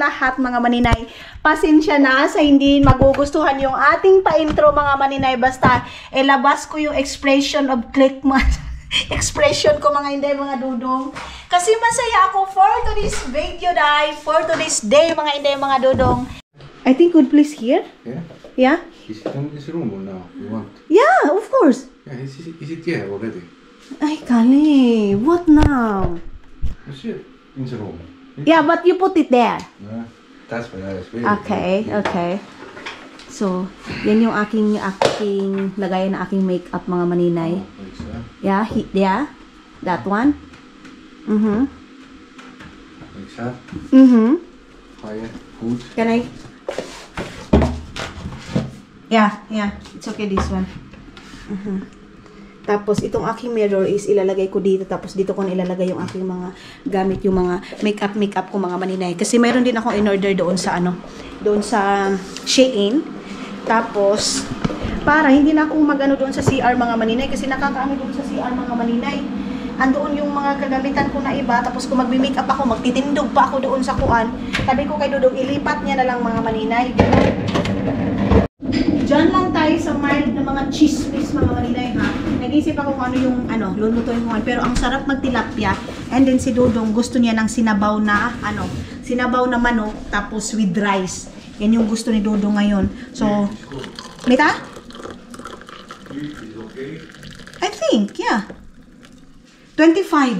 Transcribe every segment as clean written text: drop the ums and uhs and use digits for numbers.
lahat mga maninay. Pasensya na sa hindi magugustuhan yung ating pa-intro mga maninay. Basta ilabas ko yung expression of click expression ko mga inday mga dudong. Kasi masaya ako for today's video dai, for today's day mga inday mga dudong. I think good place here. Yeah. Yeah? Is it on this room or now? You want? Yeah, of course. Yeah, is it here already? Ay, Kali, what now? You see it in the room. Yeah, but you put it there. Yeah, that's why I was waiting. Okay, okay. So, yan yung aking lagayan na aking makeup mga maninay. Oh, like that. Yeah, yeah. That one. Like that. Higher, good. Can I? Yeah. It's okay this one. Tapos, itong aking mirror is ilalagay ko dito. Tapos, dito ko na ilalagay yung aking mga gamit, yung mga makeup ko mga maninay. Kasi mayroon din akong in-order doon sa doon sa Shein. Tapos, para hindi na ako magano doon sa CR mga maninay. Kasi nakakaano doon sa CR mga maninay. Andoon yung mga kagamitan ko na iba. Tapos, kung magbi-makeup ako, magtitindog pa ako doon sa kuan. Sabi ko kay Dudong, ilipat niya na lang mga maninay. Diyan lang tayo sa mild na mga chismis mga maninay ha. Nag-isip ako kung ano yung lulutuin ko. Pero ang sarap magtilapia. And then si Dudong gusto niya ng sinabaw na sinabaw na manok tapos with rice. Yan yung gusto ni Dudong ngayon. So, Mita? Is okay? I think, yeah. 25.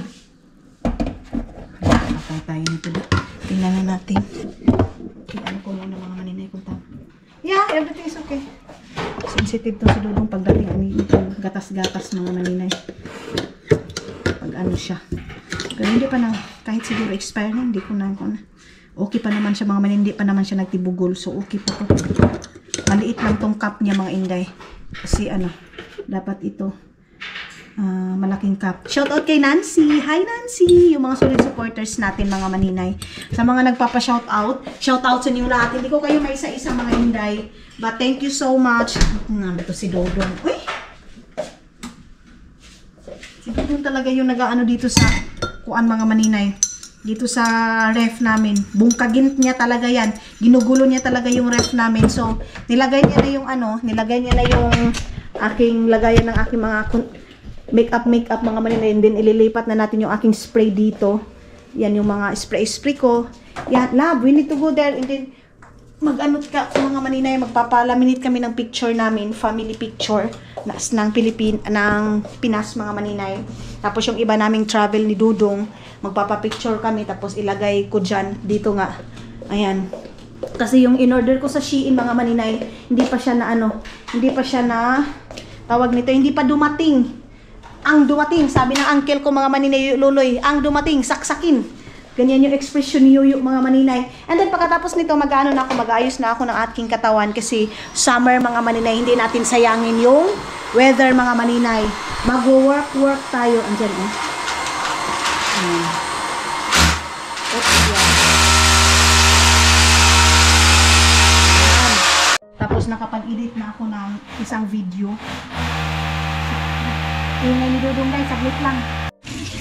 Patay tayo nito ba? Tingnan na natin. Tingnan ko muna mga maninay kung tama. Yeah, everything is okay. Sensitive to si Dudong pagdating itong gatas-gatas mga maninay. Pag ano siya. Pero hindi pa na, kahit siguro expire na, hindi ko na. Okay pa naman siya mga maninay, hindi pa naman siya nagtibugol. So okay pa to. Maliit lang tong cup niya mga inday. Kasi dapat ito. Malaking cup. Shoutout kay Nancy. Hi Nancy! Yung mga solid supporters natin mga maninay. Sa mga nagpapa-shoutout. Shoutout sa inyo lahat. Hindi ko kayo may isa-isa mga inday. But thank you so much. Ito si Dodong. Uy! Si Dodong talaga yung nag-ano dito sa kuan mga maninay. Dito sa ref namin. Bungkagin niya talaga yan. Ginugulo niya talaga yung ref namin. So, nilagay niya na yung aking lagayan ng aking mga makeup mga maninay. And then ililipat na natin yung aking spray dito. Yan yung mga spray ko. Yan, love, we need to go there and then mag-anot ka mga maninay, magpapalaminate kami ng picture namin, family picture ng Pinas mga maninay. Tapos yung iba naming travel ni Dudong, magpapapicture kami tapos ilagay ko dyan, dito nga. Ayan. Kasi yung in-order ko sa Shein mga maninay, hindi pa siya na tawag nito, hindi pa dumating. Ang dumating, sabi ng uncle ko mga maninay, Luloy, ang dumating, saksakin. Ganyan yung expression ni Yuyu mga maninay. And then pagkatapos nito, mag-ayos na ako ng aking katawan kasi summer mga maninay, hindi natin sayangin yung weather mga maninay. Mag-work tayo. Andyan Tapos nakapag-edit na ako ng isang video. Ingay ni Dudong guys, saglit lang.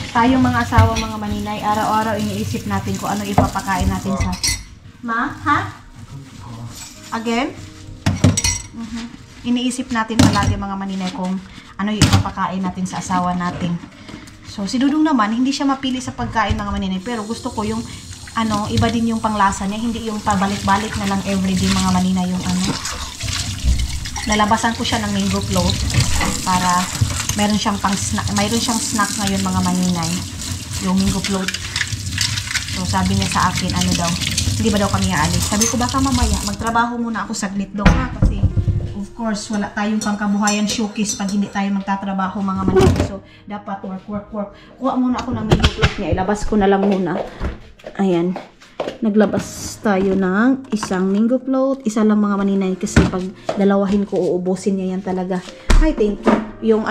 Tayong mga asawa mga maninay, araw-araw iniisip natin kung ano ipapakain natin sa... Ma? Ha? Again? Iniisip natin palagi mga maninay kung ano yung ipapakain natin sa asawa natin. So, si Dudong naman, hindi siya mapili sa pagkain mga maninay, pero gusto ko yung iba din yung panglasa niya, hindi yung pabalik-balik na lang everyday mga maninay yung Lalabasan ko siya ng mango float para mayroon siyang snack ngayon mga maninay, yung mango float. So sabi niya sa akin, hindi ba daw kami aalis? Sabi ko baka mamaya, magtrabaho muna ako saglit daw kasi of course wala tayong pangkabuhayan showcase pag hindi tayo magtatrabaho mga maninay. So dapat work. Kuha muna ako ng mango float niya, ilabas ko na lang muna. Ayan. Naglabas tayo ng isang mango float, isa lang mga maninay kasi pag dalawahin ko uubusin niya yan talaga. I think yung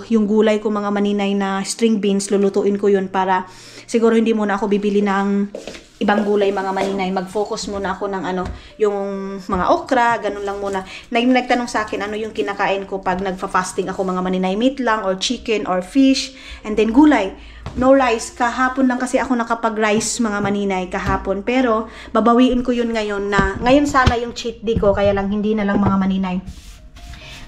yung gulay ko mga maninay na string beans, lulutuin ko yun para siguro hindi muna ako bibili ng ibang gulay mga maninay. Mag-focus muna ako ng ano, yung mga okra, ganun lang muna. Nagtanong sa akin ano yung kinakain ko pag nagfa-fasting ako mga maninay, meat lang or chicken or fish and then gulay. No rice. Kahapon lang kasi ako nakapag-rice mga maninay kahapon. Pero babawiin ko yun ngayon na ngayon sana yung cheat day ko kaya lang hindi na lang mga maninay.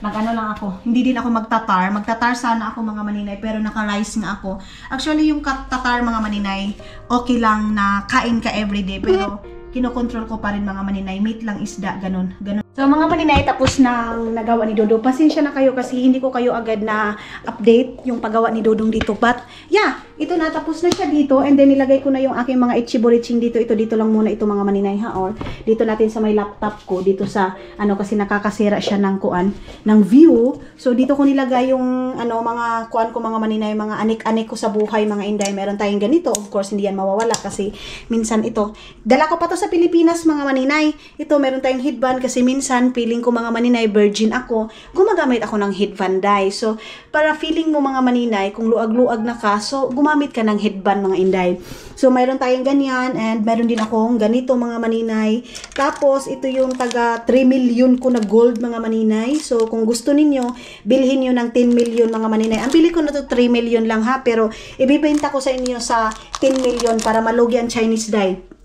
Mag-ano lang ako, hindi din ako magtatar. Magtatar sana ako mga maninay, pero naka-rice nga ako. Actually, yung tatar mga maninay, okay lang na kain ka everyday, pero kinokontrol ko pa rin mga maninay. Meat lang, isda, ganun. So mga maninay, tapos nang nagawa ni Dodo. Pasensya na kayo kasi hindi ko kayo agad na update yung paggawa ni Dodong dito. But yeah, ito na, tapos na siya dito. And then nilagay ko na yung aking mga ichiboriching dito. Ito dito lang muna ito mga maninay ha. Or dito natin sa may laptop ko. Dito sa ano kasi nakakasira siya ng kuan, ng view. So dito ko nilagay yung ano mga kuan ko mga maninay, mga anik-anik ko sa buhay mga inday. Meron tayong ganito. Of course hindi yan mawawala kasi minsan ito. Dala ko pa to sa Pilipinas mga maninay. Ito meron tayong headband kasi minsan feeling ko mga maninay virgin ako, gumagamit ako ng headband dye. So, para feeling mo mga maninay, kung luag-luag na ka, so gumamit ka ng headband mga inday. So, mayroon tayong ganyan and mayroon din akong ganito mga maninay. Tapos, ito yung taga 3 million ko na gold mga maninay. So, kung gusto ninyo, bilhin nyo ng 10 million mga maninay. Ang bili ko na to 3 million lang ha, pero ibibenta ko sa inyo sa 10 million para malugi ang Chinese dye.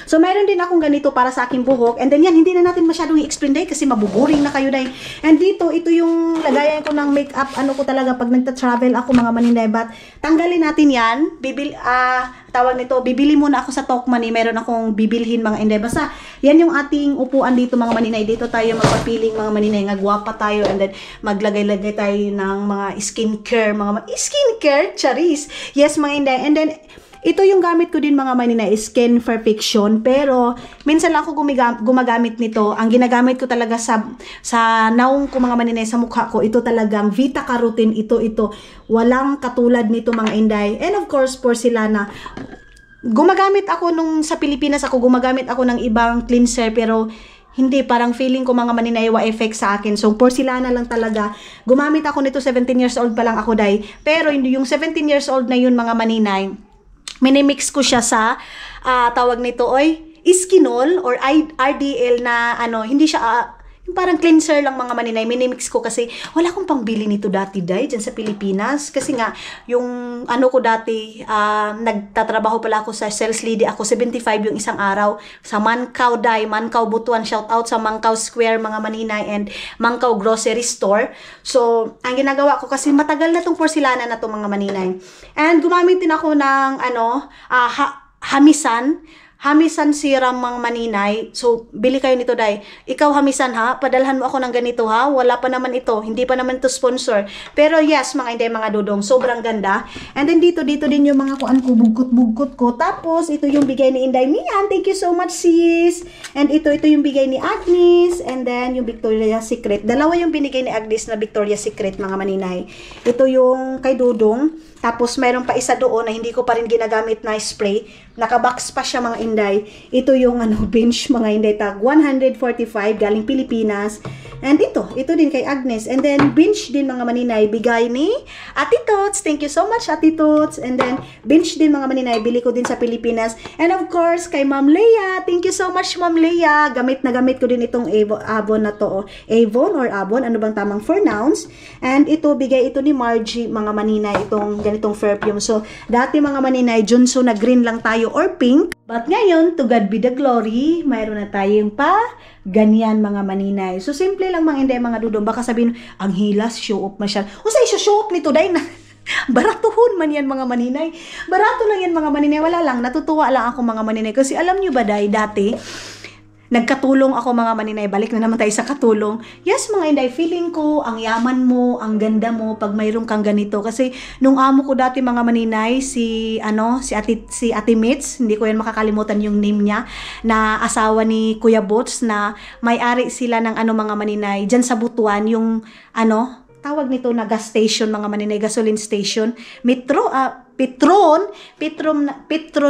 So, mayroon din akong ganito para sa aking buhok. And then yan, hindi na natin masyadong i-explain dahil kasi mabuboring na kayo dahil. And dito, ito yung lagayan ko ng makeup. Ano ko talaga pag nagta-travel ako mga maninay. But tanggalin natin yan. Tawag nito, bibili muna ako sa Talk Money. Meron akong bibilhin mga inday. Basta, yan yung ating upuan dito mga maninay. Dito tayo magpapiling mga maninay. Ngagwapa tayo and then maglagay-lagay tayo ng mga skincare. Skincare? Charis. Yes mga inday. And then, ito yung gamit ko din mga maninay, Skin Perfection. Pero, minsan lang ako gumagamit nito. Ang ginagamit ko talaga sa naong ko mga maninay, sa mukha ko, ito talagang Vita Carotene. Ito. Walang katulad nito mga inday. And of course, porcelana. Gumagamit ako nung sa Pilipinas gumagamit ako ng ibang cleanser. Pero, hindi, parang feeling ko mga maninay wa effect sa akin. So, porcelana lang talaga. Gumamit ako nito, 17 years old pa lang ako, day. Pero, hindi yung 17 years old na yun mga maninay. Minimix ko siya sa tawag nito Iskinol or RDL na ano, hindi siya yung parang cleanser lang mga maninay. Minimix ko kasi wala akong pangbili nito dati dahil dyan sa Pilipinas. Kasi nga, yung ano ko dati, nagtatrabaho pala ako sa sales lady ako, 75 yung isang araw. Sa Mankaw Day, Mankaw Butuan, shout out sa Mankaw Square mga maninay and Mankaw Grocery Store. So, ang ginagawa ko kasi matagal na tong porcelana na to mga maninay. And gumamit din ako ng Hamisan serum mga maninay. So, bili kayo nito day. Ikaw Hamisan ha, padalhan mo ako ng ganito ha. Wala pa naman ito. Hindi pa naman ito sponsor. Pero yes, mga inday, mga dodong. Sobrang ganda. And then dito din yung mga kuan ko, bugkot ko. Tapos, ito yung bigay ni Inday Mian. Thank you so much sis. And ito yung bigay ni Agnes. And then, yung Victoria's Secret. Dalawa yung binigay ni Agnes na Victoria's Secret mga maninay. Ito yung kay Dodong. Tapos, mayroon pa isa doon na hindi ko pa rin ginagamit na spray. Nakabox pa siya mga inday. Ito yung bench mga inday tag 145 galing Pilipinas. And ito din kay Agnes. And then, bench din mga maninay. Bigay ni Ate Tots. Thank you so much Ate Tots. And then, bench din mga maninay. Bili ko din sa Pilipinas. And of course, kay Ma'am Leia. Thank you so much Ma'am Leia. Gamit ko din itong Avon na to. Avon or Avon. Ano bang tamang for nouns? And ito, bigay ito ni Margie mga maninay. Itong ganitong perfume. So, dati mga maninay, Junso na green lang tayo or pink. But ngayon, to God be the glory, mayroon na tayong ganyan mga maninay. So, simple lang mga inday, mga dudong. Baka sabihin, ang hilas, show up masyal. O sa show up nito, dahil na, baratuhon man yan mga maninay. Barato lang yan mga maninay. Wala lang, natutuwa lang ako mga maninay. Kasi alam nyo ba dahil dati, nagkatulong ako mga maninay. Balik na naman tayo sa katulong. Yes mga inday, feeling ko ang yaman mo, ang ganda mo pag mayroon kang ganito. Kasi nung amo ko dati mga maninay, si Ate Mitz, hindi ko yan makakalimutan yung name niya, na asawa ni Kuya Bots, na may-ari sila ng mga maninay. Diyan sa Butuan, yung tawag nito na gas station, mga maninay, gasoline station. Petron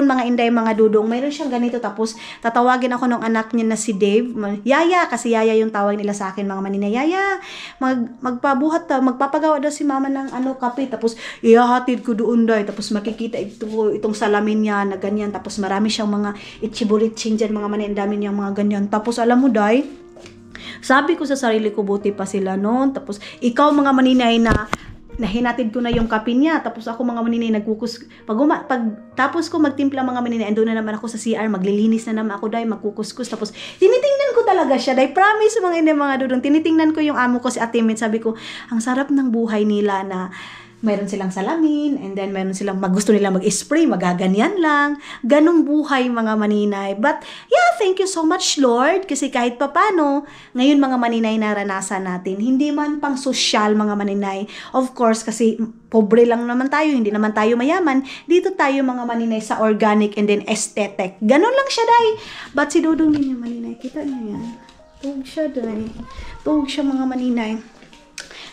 mga inday, mga dudong. Mayroon siyang ganito, tapos tatawagin ako ng anak niya na si Dave. Yaya, kasi Yaya yung tawag nila sa akin, mga maninay. Yaya, magpapagawa daw si mama ng kape, tapos ihahatid ko doon day, tapos makikita itong salamin niya na ganyan, tapos marami siyang mga itchiburitching dyan, mga maninay, dami niyang mga ganyan. Tapos alam mo day, sabi ko sa sarili ko, buti pa sila noon. Tapos ikaw mga maninay na hinatid ko na yung kape niya. Tapos ako mga maninay nagkukus. Tapos ko magtimpla mga maninay, andun na naman ako sa CR, maglilinis na naman ako dahil magkukuskus. Tapos tinitingnan ko talaga siya. Dahil promise mga inay, mga dudong, tinitingnan ko yung amo ko si Ate Mint. Sabi ko, ang sarap ng buhay nila na mayroon silang salamin, and then mayroon silang gusto nila mag-spray, magaganyan lang. Ganong buhay mga maninay. But yeah, thank you so much Lord, kasi kahit papano, ngayon mga maninay naranasan natin. Hindi man pang sosyal mga maninay. Of course, kasi pobre lang naman tayo, hindi naman tayo mayaman. Dito tayo mga maninay sa organic and then aesthetic. Ganon lang siya day. But si Dudong ninyo maninay, kita niyo yan. Tuwag siya day. Tuwag siya mga maninay.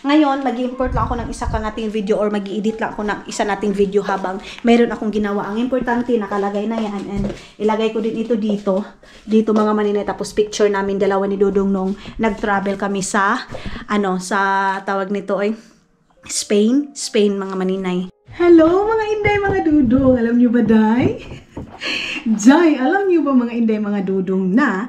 Ngayon, mag-import lang ako ng isa ka nating video or mag-i-edit lang ako ng isa nating video habang meron akong ginawa. Ang importante, nakalagay na yan. And ilagay ko din ito dito. Dito mga maninay. Tapos picture namin dalawa ni Dudong nung nag-travel kami sa, sa tawag nito ay Spain mga maninay. Hello mga inday, mga dudong. Alam nyo ba, day? Day, alam nyo ba mga inday, mga dudong na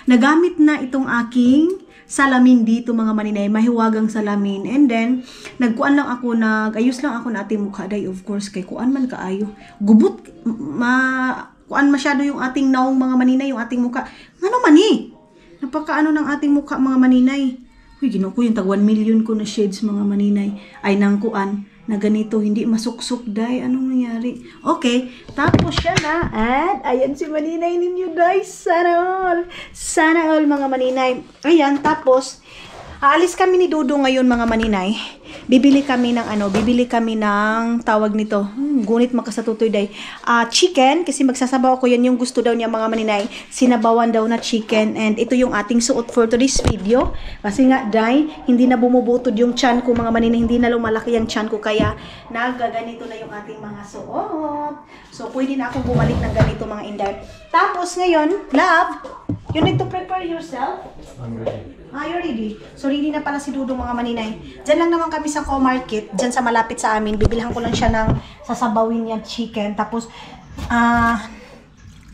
nagamit na itong aking salamin dito mga maninay, mahiwagang salamin. And then, nag-ayos lang ako na ating mukha day, of course, kay kuan man kaayo. Gubot, kuan masyado yung ating naong mga maninay, yung ating mukha. Ano man napakaano ng ating mukha mga maninay. Uy, Ginoo ko yung tag 1 million ko na shades mga maninay. Ay nang kuan na ganito, hindi masuksok day. Anong nangyari? Okay, tapos siya na. At ayan si maninay ninyo day. Sana all mga maninay. Ayan, tapos aalis kami ni Dudong ngayon mga maninay. Bibili kami ng tawag nito. Gunit makasatutoy day. Chicken, kasi magsasabaw ako, yan yung gusto daw niya mga maninay. Sinabawan daw na chicken, and ito yung ating suot for today's video. Kasi nga day, hindi na bumubutod yung chan ko mga maninay, hindi na lumalaki yung chan ko, kaya nagaganito na yung ating mga suot. So pwede na akong bumalik ng ganito mga inday. Tapos ngayon, love, you need to prepare yourself. I'm ready. You're ready. So, ready na pala si Dudong mga maninay. Diyan lang naman kami sa Co-Market. Diyan sa malapit sa amin. Bibilhan ko lang siya ng sasabawin niya chicken. Tapos,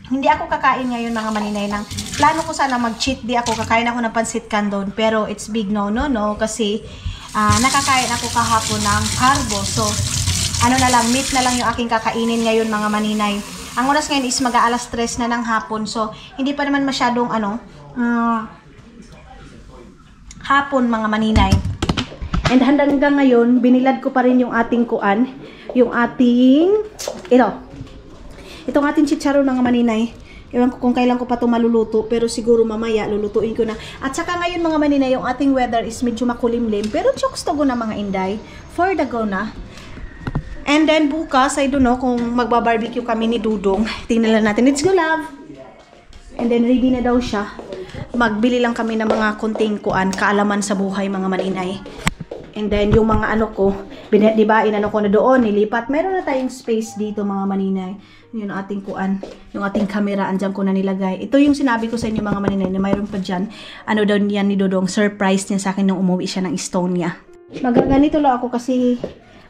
hindi ako kakain ngayon mga maninay. Plano ko sana mag-cheat day ako. Kakain ako ng pansit canton. Pero, it's big no. Kasi, nakakain ako kahapon ng carbo. So, meat na lang yung aking kakainin ngayon mga maninay. Ang oras ngayon is mag-aalas 3 na ng hapon. So, hindi pa naman masyadong hapon mga maninay. And hanggang ngayon, binilad ko pa rin yung ating kuan, yung ating itong ating chicharon mga maninay. Ewan ko kung kailan ko pa ito maluluto, pero siguro mamaya lulutuin ko na. At saka ngayon mga maninay, yung ating weather is medyo makulimlim, pero jokes to go na mga inday, for the go na. And then bukas, I don't know kung magbabarbecue kami ni Dudong. Tingnan lang natin. Let's go love. And then ready na daw siya. Magbili lang kami ng mga kunting kaalaman sa buhay mga maninay. And then yung mga diba, ko na doon, nilipat. Meron na tayong space dito mga maninay. Yung ating yung ating camera, andyan ko na nilagay. Ito yung sinabi ko sa inyo mga maninay, na mayroon pa dyan. Daw yan ni Dudong, surprise niya sa akin nung umuwi siya ng Estonia. Magaganito lang ako kasi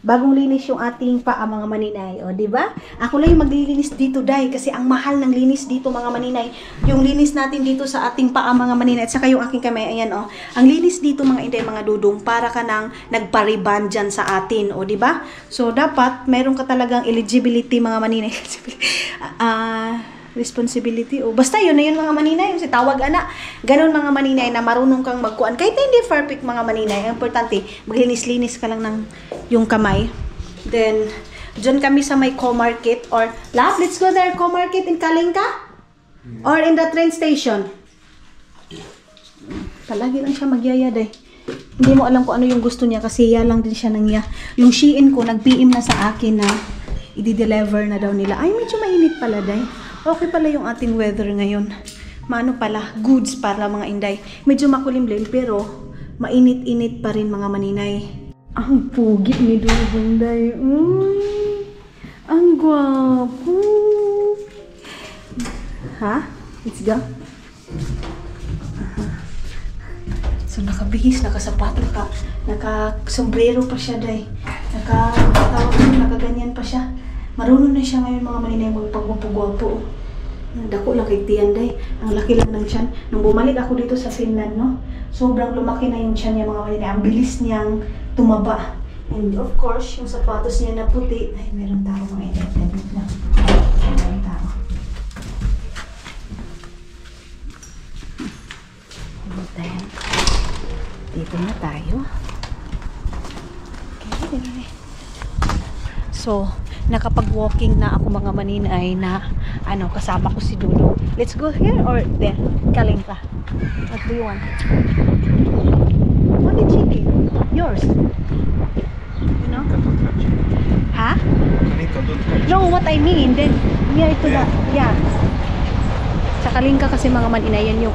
bagong linis yung ating paa mga maninay. O, diba? Ako lang yung maglilinis dito, day. Kasi ang mahal ng linis dito, mga maninay. Yung linis natin dito sa ating paa, mga maninay. At saka yung aking kamay, ayan, o. Ang linis dito, mga inday, mga dudong, para ka nang nagpariban dyan sa atin. O, diba? So, dapat, meron ka talagang eligibility, mga maninay. Responsibility. O, basta yun na yun mga maninay. Yung tawag ana. Ganon mga maninay na marunong kang magkuan. Kahit hindi perfect mga maninay. Ang importante, maglinis-linis ka lang ng yung kamay. Then, dyan kami sa may Co-Market. Or, love, let's go there. Co-Market in Kalinga? Or in the train station? Palagi lang siya magyayad eh. Hindi mo alam kung ano yung gusto niya kasi ya lang din siya nang ya. Yung Shein ko, nag-PM na sa akin na i-deliver na daw nila. Ay, medyo mainit pala, day. Okay pala yung ating weather ngayon. Maano pala, goods para mga inday. Medyo makulimlim pero mainit-init pa rin mga maninay. Ang pugi ni Dudong day. Ang gwapo. Ha? Let's go. So nakabihis, nakasapato ka, naka-sombrero pa siya day. Nakaganyan pa siya. Marunong na siya ngayon mga maninay magpagwapo-gwapo. Dako lang kay tiyan day. Ang laki lang ng tiyan. Nung bumalik ako dito sa Finland, no? Sobrang lumaki na yung tiyan niya mga maninay. Ang bilis niyang tumaba. And of course, yung sapatos niya na puti. Ay, meron tao mga internet na. Meron tao. Then, dito na tayo. Okay, dito. So, nakapag-walking na ako mga maninay na kasama ko si Dudo. Let's go here or there? Kaling ka. What do you want? What did she give? Yours? You know? Ha? No, what I mean, then near to the, yeah. Sa Kalinga kasi mga maninay, yan yung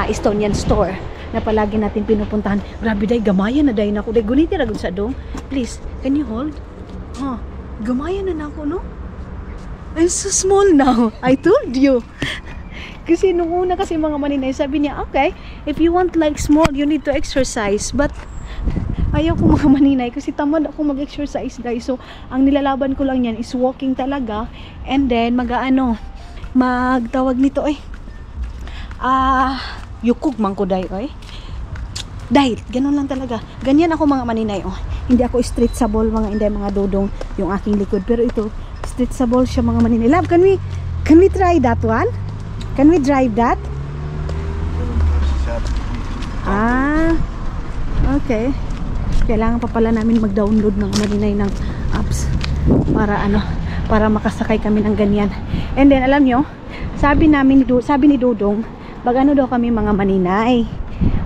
Estonian store na palagi natin pinupuntahan. Grabe day, gamaya na day na ako. Day, guniti ragun sa dong. Please, can you hold? Gamaya na ako, no? I'm so small now. I told you. Kasi nung una kasi mga maninay, sabi niya, okay, if you want like small, you need to exercise. But, ayaw ko mga maninay kasi tamad ako mag-exercise, guys. So, ang nilalaban ko lang yan is walking talaga. And then, magtawag nito, yukog man ko, day, Dahil, ganun lang talaga. Ganyan ako mga maninay, Hindi ako stretchable mga dodong yung aking likod. Pero ito, stretchable siya mga maninay. Love, can we try that one? Can we drive that? Okay. Kailangan pa pala namin mag-download mga maninay ng apps para makasakay kami ng ganyan. And then, alam nyo, sabi ni Dodong, daw kami mga maninay.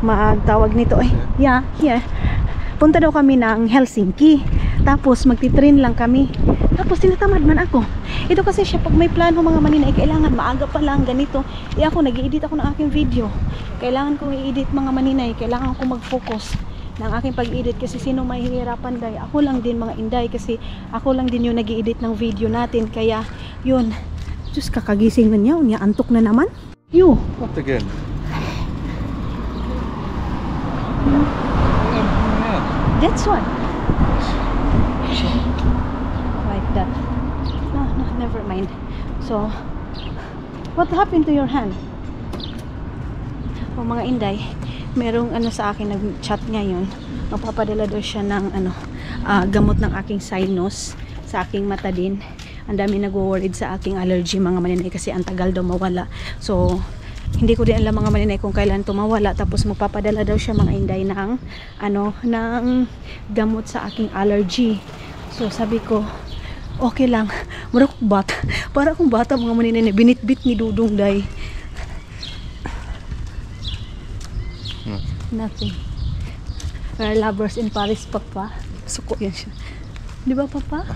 Magtawag nito, here. Punta daw kami ng Helsinki. Tapos magti-train lang kami. Tapos tinatamad man ako. Ito kasi siya, pag may plano mga maninay, kailangan maaga pa lang ganito. Ako, nag-i-edit ako ng aking video. Kailangan kong i-edit mga maninay. Kailangan ko mag-focus ng aking pag-edit kasi sino mahihirapan day? Ako lang din mga inday kasi ako lang din yung nag-i-edit ng video natin. Kaya yun. Diyos, kakagising na niya. Antok na naman. You. What again? That's one. Like that. No, never mind. So, what happened to your hand? O mga inday, merong sa akin nag-chat ngayon. Magpapadala daw siya ng gamot ng aking sinus sa aking mata din. Ang dami nag-worried sa aking allergy mga maninay kasi ang tagal daw mawala. So, hindi ko din alam mga maninay kung kailan tumawala. Tapos magpapadala daw siya mga inday ng ng gamot sa aking allergy. So sabi ko, okay lang. Para akong bata mga maninay, binitbit ni Dudong day. Nothing. We're lovers in Paris, Papa. Suko yan siya. Di ba, Papa?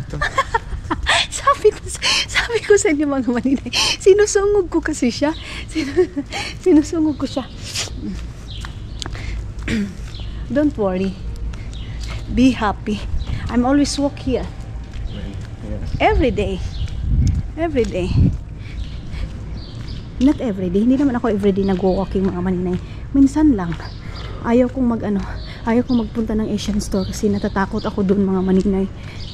Sabi ko sa inyo mga maninay, sinusungog ko kasi siya. Sinusungog ko siya. Don't worry. Be happy. I'm always walk here. Every day. Every day. Not every day. Hindi naman ako every day nag-walking mga maninay. Minsan lang. Ayaw kong magpunta ng Asian store kasi natatakot ako doon mga maninay.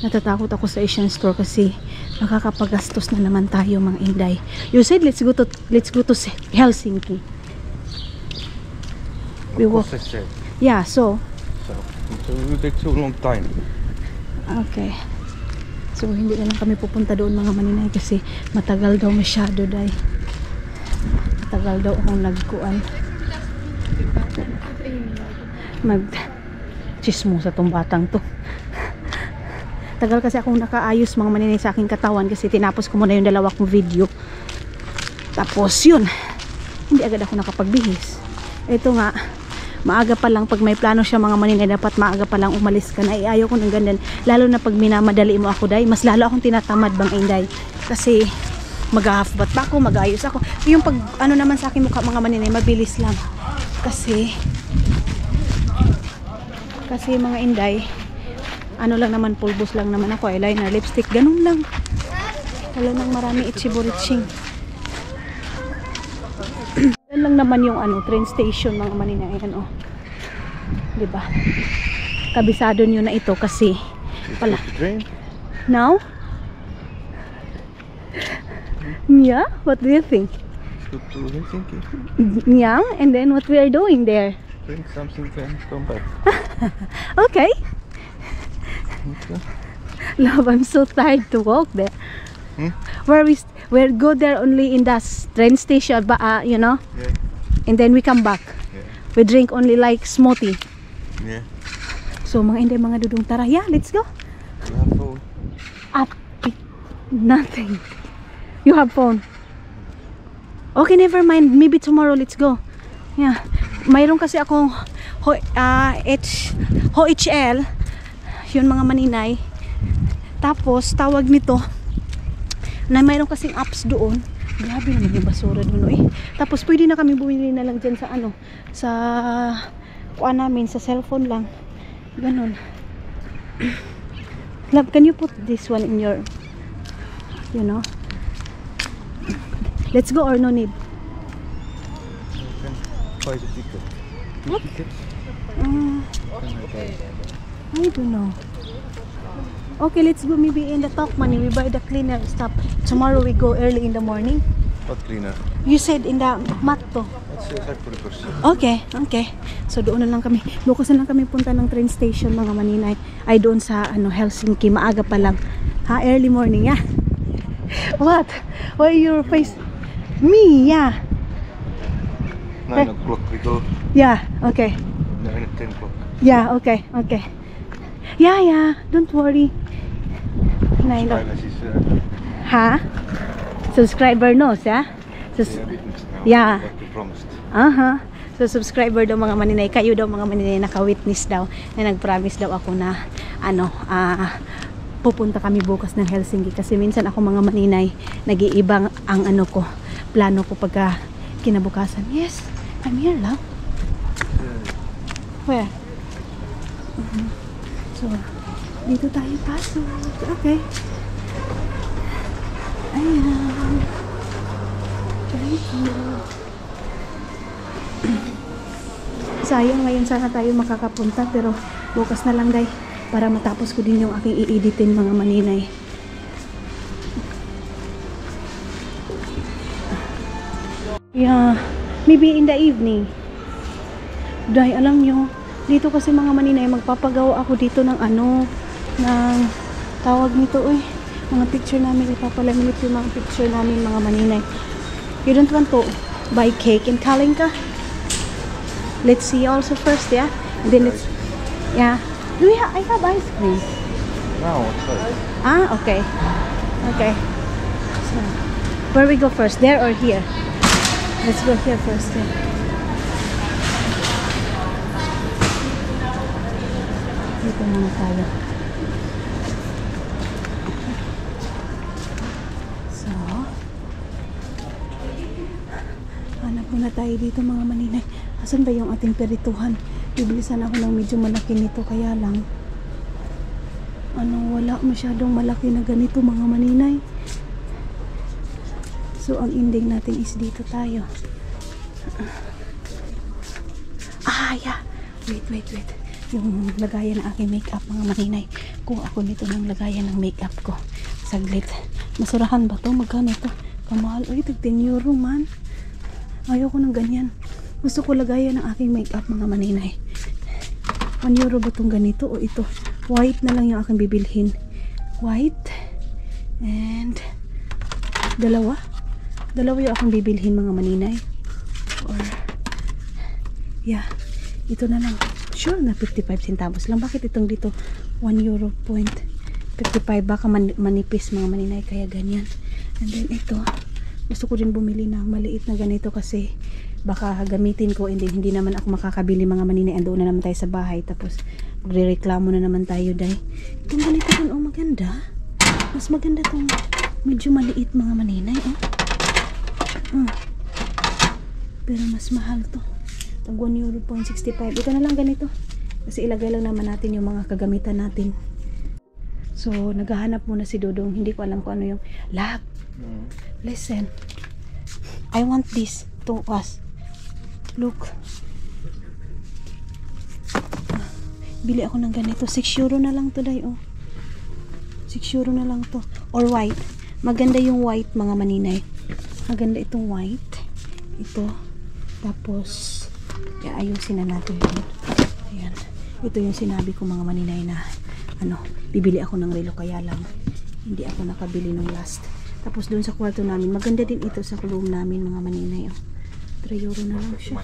Natatakot ako sa Asian store kasi nakakapagastos na naman tayo mga inday. You said let's go to Helsinki. We walk. Yeah, so it will take so long time. Okay. So hindi na lang kami pupunta doon mga maninay kasi matagal daw masyado day. Matagal daw akong nagkuan. Chismo sa tong batang to. Tagal kasi akong nakaayos mga maninay sa aking katawan kasi tinapos ko muna yung dalawa kong video. Tapos yun, hindi agad ako nakapagbihis. Ito nga, maaga pa lang pag may plano siya mga maninay, dapat maaga pa lang umalis ka na. Ayaw ko ng ganyan, lalo na pag minamadali mo ako day, mas lalo akong tinatamad bang inday kasi mag-half-bath pa ako, mag-ayos ako. Yung pag naman sa akin mukha mga maninay, mabilis lang kasi Kasi mga inday, ano lang naman, pulbos lang naman ako, eyeliner, lipstick, ganun lang. Wala nang marami itchy-buritching. Yan lang naman yung ano, train station mga manina. Ayan oh. Diba? Kabisado nyo na ito kasi pala. Train? Now? Yeah? What do you think? Go to Helsinki. Yeah? And then what we are doing there? Drink something and come back. Okay. Okay. Love, I'm so tired to walk there. Hmm? We'll go there only in the train station, but you know, Yeah. and then we come back. Yeah. We drink only like smoothie. Yeah. So mga inday, mga dudong, tara, yeah, let's go. You have phone? Up, nothing. You have phone? Okay, never mind. Maybe tomorrow, let's go. Yeah. Mayroon kasi akong HL, yun mga maninay. Tapos, tawag nito, na mayroon kasing apps doon. Grabe naman yung basura doon eh. Tapos, pwede na kami bumili na lang dyan sa ano, sa kuha namin, sa cellphone lang. Ganon. Love, can you put this one in your, you know? Let's go or no need? You can buy the ticket. What? Tickets? Can I buy? I don't know. Okay, let's go maybe in the talk money. We buy the cleaner stuff. Tomorrow we go early in the morning. What cleaner? You said in the matto. That's exactly the person. Okay, okay. So doon na lang kami. Bukas na lang kami punta ng train station mga maninay. Ay doon sa ano Helsinki. Maaga pa lang. Ha, early morning, yeah. What? Why your face? Me, yeah. 9 o'clock we go. Yeah, okay. 9 and 10 o'clock. Yeah, okay, okay. Yeah, yeah. Don't worry. Nine. Silence is Ha? Subscriber knows, yeah? witness now. Yeah. Like you promised. So subscriber daw mga maninay, kayo daw mga maninay naka-witness daw na nag-promise daw ako na ano, pupunta kami bukas ng Helsinki kasi minsan ako mga maninay nag-iibang ang ano ko, plano ko pagka kinabukasan. Yes, I'm here, love. Where? So, dito tayo pasok. Okay. Ayan. Thank you. Sayang ngayon sana tayo makakapunta pero bukas na lang day para matapos ko din yung aking i-editin mga maninay. Yeah, maybe in the evening. Dahil alam nyo, dito kasi mga maninay magpapagawa ako dito ng ano, ng tawag nito mga picture namin, ipapalaminit yung mga picture namin mga maninay. You don't want to buy cake in Kalinka? Let's see also first, yeah? And then let's, yeah. Do we I have ice cream. Now outside. Okay. Okay. So, where we go first? There or here? Let's go here first, yeah. Dito muna tayo. So, hanap muna tayo dito mga maninay. Asan ba yung ating perituhan? Bibilisan ako ng medyo malaki nito, kaya lang wala masyadong malaki na ganito mga maninay. So ang ending natin is dito tayo. Yeah, wait, yung lagayan ng aking makeup mga maninay. Kung ako nito ng lagayan ng makeup ko, saglit. Masurahan ba to? Magkano to? Kamahal. Uy, tag 10 euro man. Ayoko ng ganyan. Gusto ko lagayan ng aking makeup mga maninay. 1 euro ba tong ganito o ito? White na lang yung aking bibilhin. White. And dalawa yung aking bibilhin mga maninay. Or yeah, ito na lang. Sure na 55 centavos lang. Bakit itong dito 1 euro point 55? Baka manipis mga maninay, kaya ganyan. And then ito, gusto ko din bumili ng maliit na ganito kasi baka gamitin ko, hindi naman ako makakabili mga maninay. Andoon na naman tayo sa bahay, tapos magre-reklamo na naman tayo dahil itong ganito dun, maganda. Mas maganda tong medyo maliit mga maninay, pero mas mahal to. Tag 1 euro point 65. Ito na lang ganito. Kasi ilagay lang naman natin yung mga kagamitan natin. So, naghahanap muna si Dodong. Hindi ko alam kung ano yung lab. Listen. I want this to us. Look. Bili ako ng ganito. 6 euro na lang to, day. Oh. 6 euro na lang to. Or white. Maganda yung white, mga maninay. Maganda itong white. Ito. Tapos, ayusin na natin yun. Ayan. Ito yung sinabi ko, mga maninay, na bibili ako ng relo, kaya lang hindi ako nakabili ng last. Tapos doon sa kwarto namin, maganda din ito sa room namin, mga maninay. 3 euro na lang siya.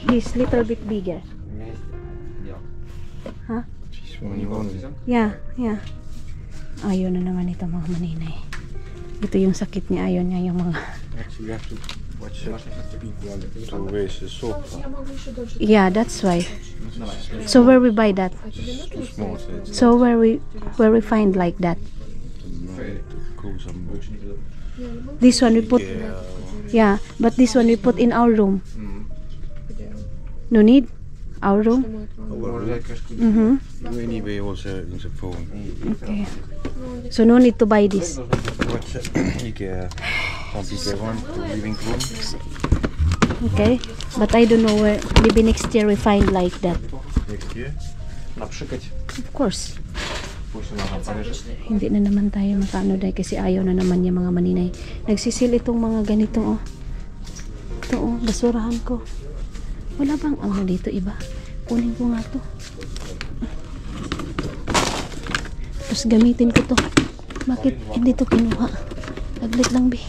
This little bit bigger. Huh? Yeah. Ayaw na naman ito, mga maninay. Ito yung sakit niya, ayaw niya yung mga... Actually, you have to watch it to raise the sofa. Yeah, that's why. So where we buy that? It's too small, so it's So where we find like that? cool some bush. This one we put, yeah, but this one we put in our room. No need? Our room? Anyway, also in the phone. Okay. So no need to buy this. Watch IKEA. Some IKEA one for living room. Okay. But I don't know where, maybe next year we find like that. Next year. Napszykać. Of course. Pójść na tam parę. Hindi na naman tayo makano dahil kasi ayaw na naman niya, mga maninay. Nagsisil itong mga ganito, oh. Ito, oh, basurahan ko. Wala bang ano dito iba? Kunin ko nga to. Tapos gamitin ko to. Bakit hindi to kinuha? Taglit lang, be.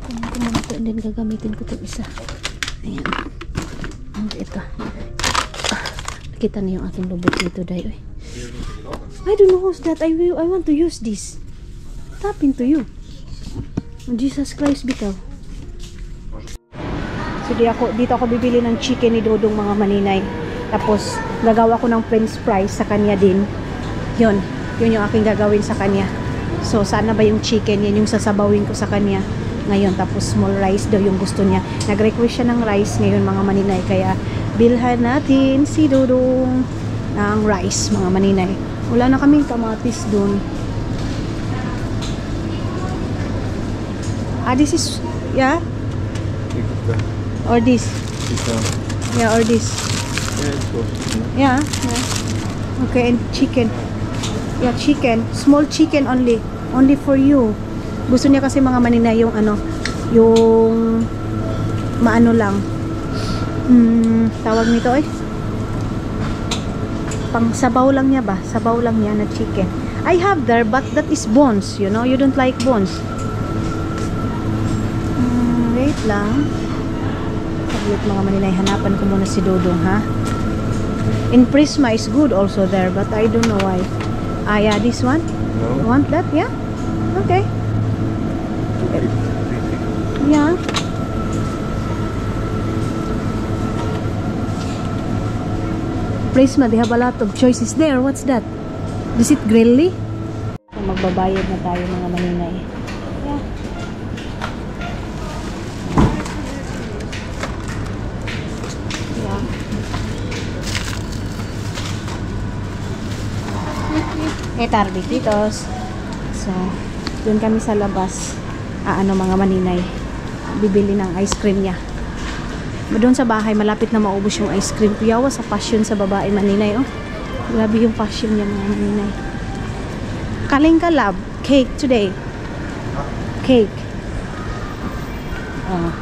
Kunin ko muna to and then gagamitin ko to isa. Ayan. And ito. Nakita na yung aking lubot dito, day. I don't know who's that. I want to use this. Tap into you. Jesus Christ, bitaw. So dito ako bibili ng chicken ni Dodong, mga maninay. Tapos gagawa ko ng french fries sa kanya din. Yun yung aking gagawin sa kanya. So sana ba yung chicken, yan yung sasabawin ko sa kanya ngayon. Tapos small rice daw yung gusto niya. Nag-request siya ng rice ngayon, mga maninay. Kaya bilhan natin si Dodong ng rice, mga maninay. Wala na kaming kamatis dun. This is, yeah? Or this? Yeah, or this? Yeah. Okay, and chicken. Yeah, chicken. Small chicken only. Only for you. Gusto niya kasi, mga maninay, yung yung maano lang. Tawag nito pang sabaw lang niya ba? Sabaw lang niya na chicken. I have there, but that is bones, you know. You don't like bones. Wait lang. Saglit, mga maninay. Hanapan ko muna si Dodong, ha? In Prisma is good also there, but I don't know why. Yeah, this one? No. You want that? Yeah? Okay. Yeah. Prisma, they have a lot of choices there. What's that? Is it grilly? So, magbabayad na tayo, mga maninay. Yeah. Yeah. Tarbikitos. So, dun kami sa labas. Mga maninay. Bibili ng ice cream niya. Doon sa bahay, malapit na maubos yung ice cream. Kuyawa sa passion sa babae, maninay, oh. Grabe yung passion niya, mga maninay. Kaling ka, love. Cake today. Cake. Oh.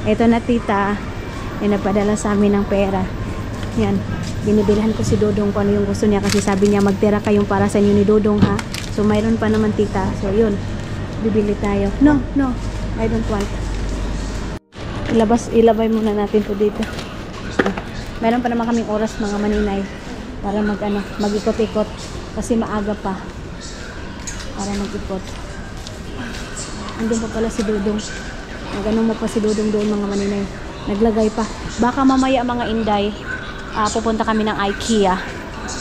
Ito na, tita. Yung nagpadala sa amin ng pera. Yan. Binibilhan ko si Dodong kung ano yung gusto niya. Kasi sabi niya, magtira kayong para sa inyo ni Dodong, ha. So, mayroon pa naman, tita. So, yun. Bibili tayo. No. I don't want. Ilabay muna natin to dito. Meron pa naman kaming oras, mga maninay, para mag-ikot-ikot kasi maaga pa para mag-ikot. Andun pa pala si Dodong. Nagano mo pa si Dodong doon, mga maninay. Naglagay pa. Baka mamaya, mga inday, pupunta kami ng IKEA.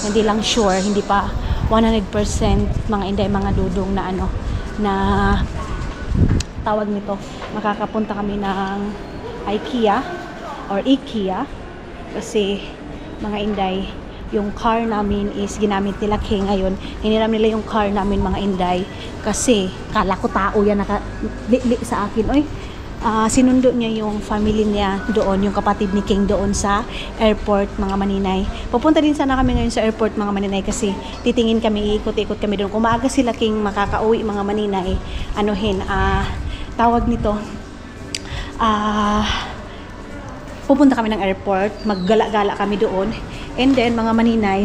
Hindi lang sure, hindi pa 100% mga inday, mga Dodong na na tawag nito. Makakapunta kami ng IKEA or IKEA Kasi mga inday, yung car namin is ginamit nila Kay ngayon. Hiniram nila yung car namin mga inday. Kasi kala ko tao yan nakali sa akin. Oy, sinundo niya yung family niya doon, yung kapatid ni King doon sa airport mga maninay. Pupunta din sana kami ngayon sa airport mga maninay kasi titingin kami, ikot-ikot kami doon. Kung maaga sila King makakauwi mga maninay, tawag nito, pupunta kami ng airport, maggala-gala kami doon, and then mga maninay,